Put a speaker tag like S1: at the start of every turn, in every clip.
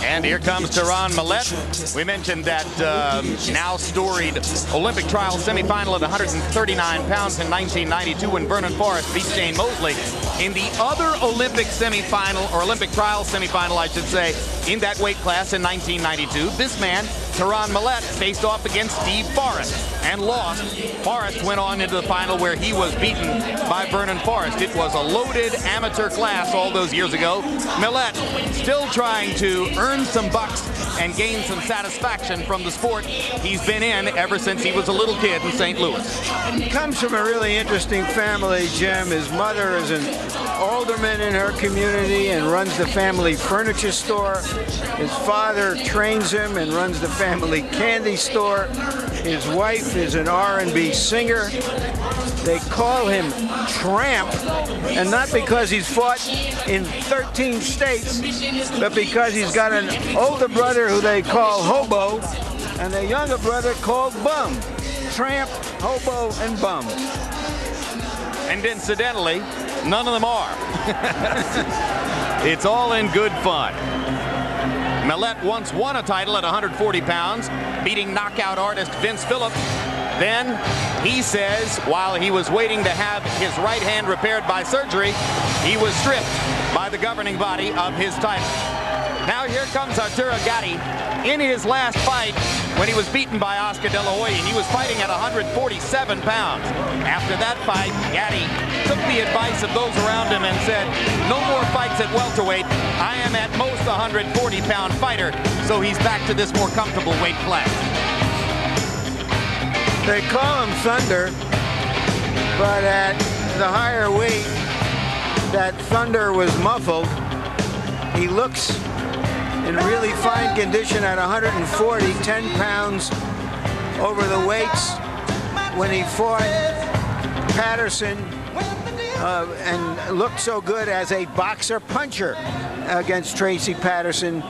S1: And here comes Teron Millet. We mentioned that now storied Olympic trial semifinal at 139 pounds in 1992 when Vernon Forrest beat Shane Mosley. In the other Olympic semifinal, or Olympic trial semifinal, I should say, in that weight class in 1992, this man, Teron Millet, faced off against Steve Forrest and lost. Forrest went on into the final where he was beaten by Vernon Forrest. It was a loaded amateur class all those years ago. Millet still trying to earn some bucks and gain some satisfaction from the sport he's been in ever since he was a little kid in St. Louis.
S2: He comes from a really interesting family, Jim. His mother is an alderman in her community and runs the family furniture store. His father trains him and runs the family candy store. His wife is an R&B singer. They call him Tramp, and not because he's fought in 13 states, but because he's got an older brother who they call Hobo, and a younger brother called Bum. Tramp, Hobo, and Bum.
S1: And incidentally, none of them are. It's all in good fun. Millet once won a title at 140 pounds, beating knockout artist Vince Phillips. Then, he says, while he was waiting to have his right hand repaired by surgery, he was stripped by the governing body of his title. Now here comes Arturo Gatti in his last fight when he was beaten by Oscar De La Hoya, and he was fighting at 147 pounds. After that fight, Gatti took the advice of those around him and said, no more fights at welterweight. I am at most a 140-pound fighter, so he's back to this more comfortable weight class.
S2: They call him Thunder, but at the higher weight, that thunder was muffled. He looks in really fine condition at 140, 10 pounds over the weights when he fought Patterson and looked so good as a boxer puncher against Tracy Patterson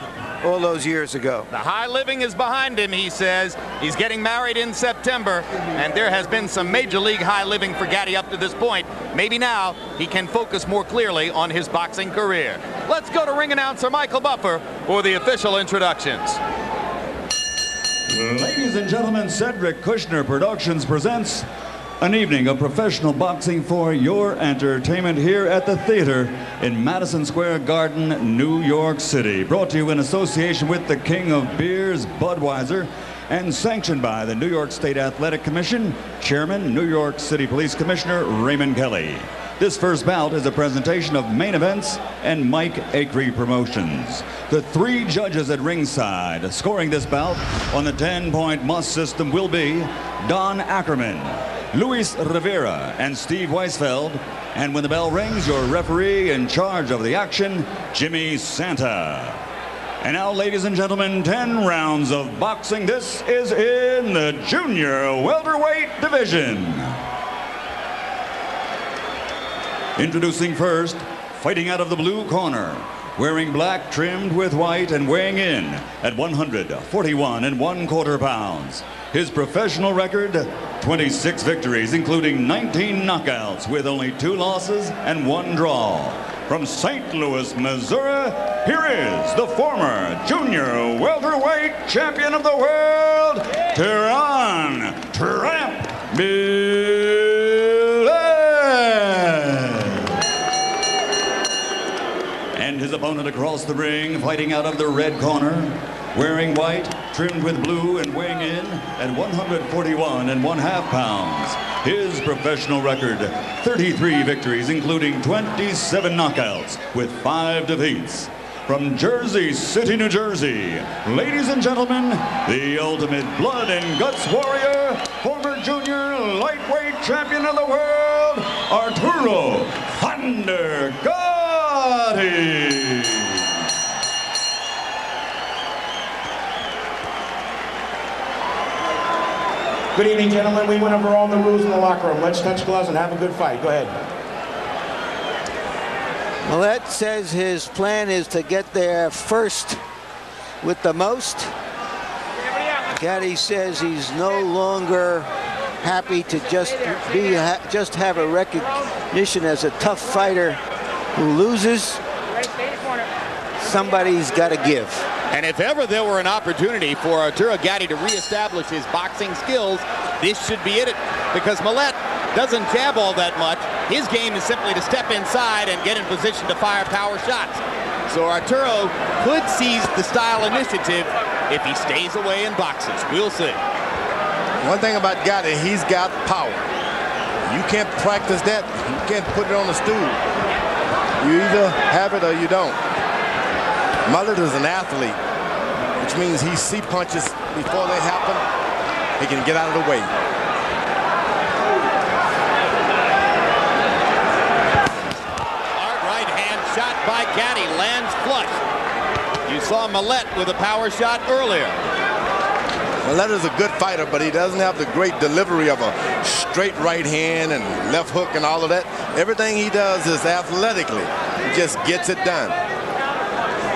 S2: all those years ago.
S1: The high living is behind him, he says. He's getting married in September, and there has been some major league high living for Gatti up to this point. Maybe now he can focus more clearly on his boxing career. Let's go to ring announcer Michael Buffer for the official introductions.
S3: Ladies and gentlemen, Cedric Kushner Productions presents an evening of professional boxing for your entertainment here at the theater in Madison Square Garden, New York City. Brought to you in association with the King of Beers, Budweiser, and sanctioned by the New York State Athletic Commission, Chairman, New York City Police Commissioner Raymond Kelly. This first bout is a presentation of Main Events and Mike Acree Promotions. The three judges at ringside scoring this bout on the 10-point must system will be Don Ackerman, Luis Rivera, and Steve Weisfeld. And when the bell rings, your referee in charge of the action, Jimmy Santa. And now, ladies and gentlemen, 10 rounds of boxing. This is in the junior welterweight division. Introducing first, fighting out of the blue corner, wearing black trimmed with white and weighing in at 141 1/4 pounds. His professional record, 26 victories, including 19 knockouts with only 2 losses and 1 draw. From St. Louis, Missouri, here is the former junior welterweight champion of the world, Teron Tramp Millet. And his opponent across the ring, fighting out of the red corner, wearing white, trimmed with blue, and weighing in at 141 1/2 pounds. His professional record, 33 victories, including 27 knockouts with 5 defeats. From Jersey City, New Jersey, ladies and gentlemen, the ultimate blood and guts warrior, former junior lightweight champion of the world, Arturo Thunder Gatti.
S4: Good evening, gentlemen. We went over all the rules in the locker room. Let's touch gloves and have a good fight. Go ahead.
S2: Millet says his plan is to get there first with the most. Gatti says he's no longer happy to just have a recognition as a tough fighter who loses. somebody's got to give.
S1: And if ever there were an opportunity for Arturo Gatti to reestablish his boxing skills, this should be it. Because Millet doesn't jab all that much. His game is simply to step inside and get in position to fire power shots. So Arturo could seize the style initiative if he stays away in boxes. We'll see.
S5: One thing about Gatti, he's got power. You can't practice that. You can't put it on the stool. You either have it or you don't. Millet is an athlete, which means he sees punches before they happen. He can get out of the way.
S1: Hard right hand shot by Gatti lands flush. You saw Millet with a power shot earlier.
S5: Millet is a good fighter, but he doesn't have the great delivery of a straight right hand and left hook and all of that. Everything he does is athletically. He just gets it done.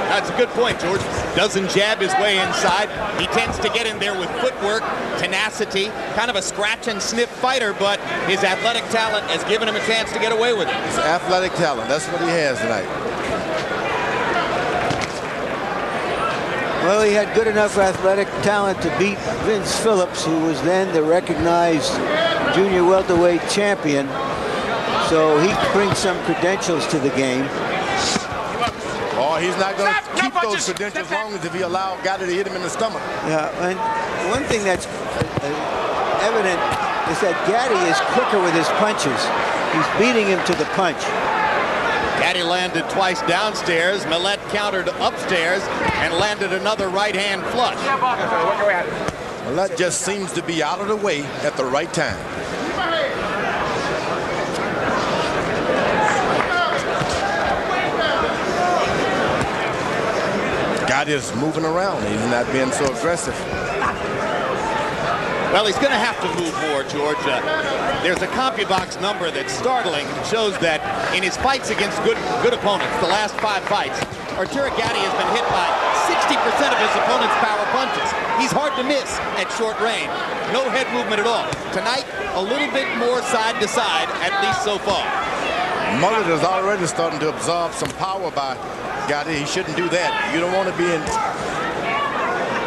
S1: That's a good point, George. Doesn't jab his way inside. He tends to get in there with footwork, tenacity, kind of a scratch and sniff fighter, but his athletic talent has given him a chance to get away with it.
S5: It's athletic talent. That's what he has tonight.
S2: Well, he had good enough athletic talent to beat Vince Phillips, who was then the recognized junior welterweight champion. So he brings some credentials to the game.
S5: Oh, he's not going to keep those credentials long as if he allowed Gatti to hit him in the stomach.
S2: Yeah, and one thing that's evident is that Gatti is quicker with his punches. He's beating him to the punch.
S1: Gatti landed twice downstairs. Millet countered upstairs and landed another right hand flush.
S5: Millet just seems to be out of the way at the right time. Gatti is moving around. He's not being so aggressive.
S1: Well, he's going to have to move more, George. There's a CompuBox number that's startling. It shows that in his fights against good opponents, the last 5 fights, Arturo Gatti has been hit by 60% of his opponent's power punches. He's hard to miss at short range. No head movement at all. Tonight, a little bit more side to side, at least so far.
S5: Millet is already starting to absorb some power by Gatti. He shouldn't do that. You don't want to be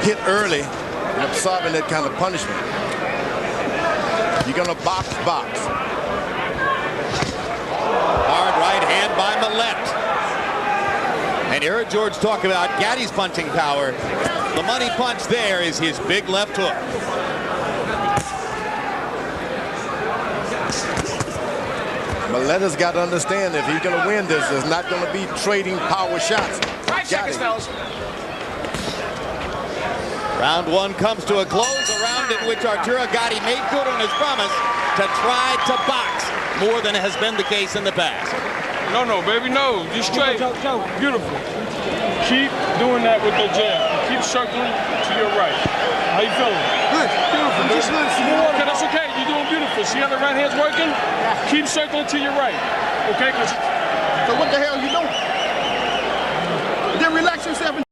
S5: hit early and absorbing that kind of punishment. You're going to box.
S1: Hard right hand by Millet. And you heard George talk about Gatti's punching power. The money punch there is his big left hook.
S5: Millet has got to understand if he's going to win this, it's not going to be trading power shots.
S4: 5 seconds, fellas.
S1: Round 1 comes to a close, a round in which Arturo Gatti made good on his promise to try to box more than has been the case in the past.
S6: No, baby, no. Just straight. Beautiful. Keep doing that with the jab. Keep circling to your right. How you feeling?
S2: Good. Beautiful. Just
S6: Okay, that's okay. You're doing beautiful. See how the right hand's working? Keep circling to your right. Okay?
S4: So what the hell you doing?